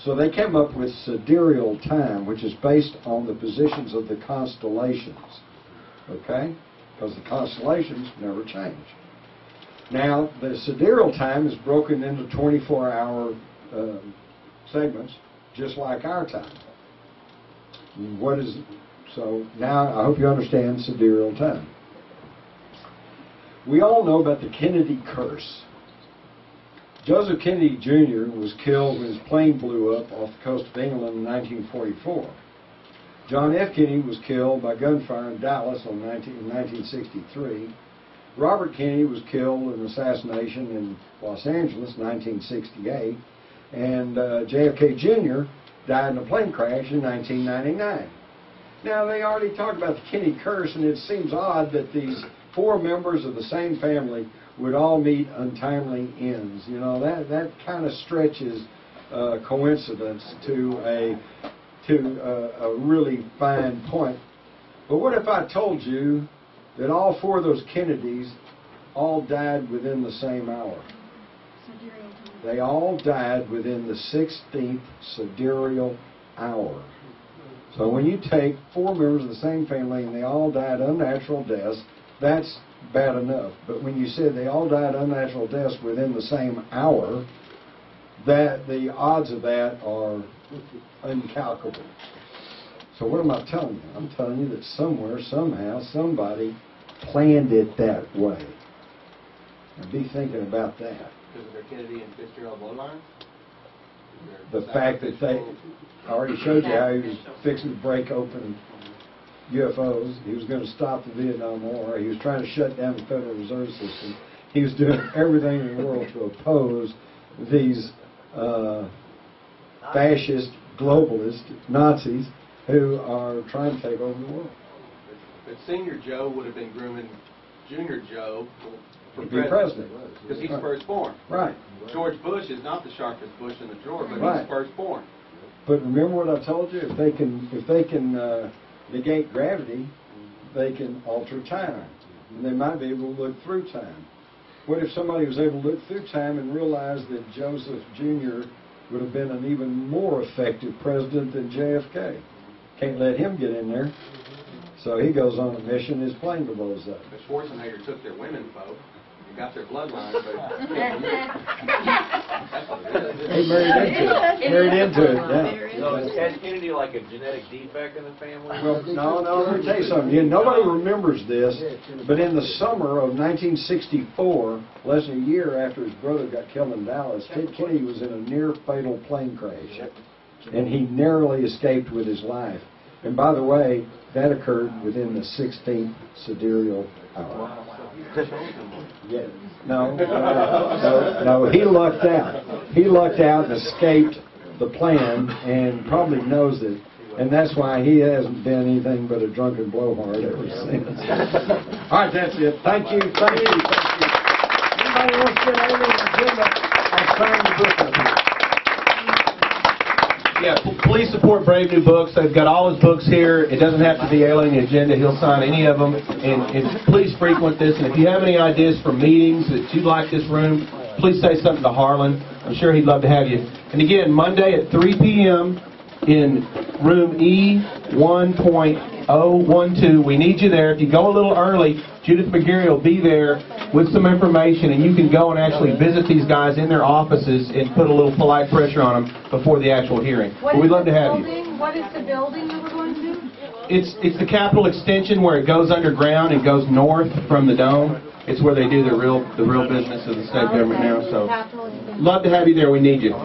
So they came up with sidereal time, which is based on the positions of the constellations. Okay? Because the constellations never change. Now, the sidereal time is broken into 24-hour segments, just like our time. So now I hope you understand sidereal time. We all know about the Kennedy curse. Joseph Kennedy Jr. was killed when his plane blew up off the coast of England in 1944. John F. Kennedy was killed by gunfire in Dallas in 1963. Robert Kennedy was killed in an assassination in Los Angeles in 1968. And JFK Jr. died in a plane crash in 1999. Now, they already talked about the Kennedy curse, and it seems odd that these four members of the same family would all meet untimely ends. You know, that kind of stretches coincidence to a really fine point. But what if I told you that all four of those Kennedys all died within the same hour? They all died within the 16th sidereal hour. So when you take four members of the same family and they all died unnatural deaths, that's bad enough. But when you said they all died unnatural deaths within the same hour, that the odds of that are incalculable. So what am I telling you? I'm telling you that somewhere, somehow, somebody planned it that way. And be thinking about that. Because of their Kennedy and Fitzgerald bloodline? The fact that I already showed you how he was fixing to break open UFOs. He was going to stop the Vietnam War. He was trying to shut down the Federal Reserve System. He was doing everything in the world to oppose these fascist, globalist Nazis who are trying to take over the world. But Senior Joe would have been grooming Junior Joe for president. Because he's firstborn. Right. George Bush is not the sharpest bush in the drawer, but right. He's firstborn. But remember what I told you? If they can negate gravity, they can alter time. And they might be able to look through time. What if somebody was able to look through time and realize that Joseph Jr. would have been an even more effective president than JFK? Can't let him get in there. So he goes on a mission, his plane blows up. But Schwarzenegger took their women, folk. He got their bloodline, but... He married into it. Yeah. So is Ted Kennedy like a genetic defect in the family? Well, no, let me tell you something. Nobody remembers this, but in the summer of 1964, less than a year after his brother got killed in Dallas, Ted Kennedy was in a near-fatal plane crash, and he narrowly escaped with his life. And by the way, that occurred within the 16th sidereal hour. Yeah. No, he lucked out. He lucked out and escaped the plan and probably knows it. And that's why he hasn't been anything but a drunken blowhard ever since. All right, that's it. Thank you. Anybody wants to get over the agenda, I'll sign the book up here. Yeah, please support Brave New Books. They've got all his books here. It doesn't have to be Alien Agenda. He'll sign any of them. And please frequent this. And if you have any ideas for meetings that you'd like this room, please say something to Harlan. I'm sure he'd love to have you. And again, Monday at 3 p.m. in room E1.012. We need you there. If you go a little early, Judith McGarry will be there with some information, and you can go and actually visit these guys in their offices and put a little polite pressure on them before the actual hearing. But we'd love to have you. What is the building that we're going to? It's the Capitol extension where it goes underground and goes north from the dome. It's where they do the real business of the state government now. So, love to have you there. We need you.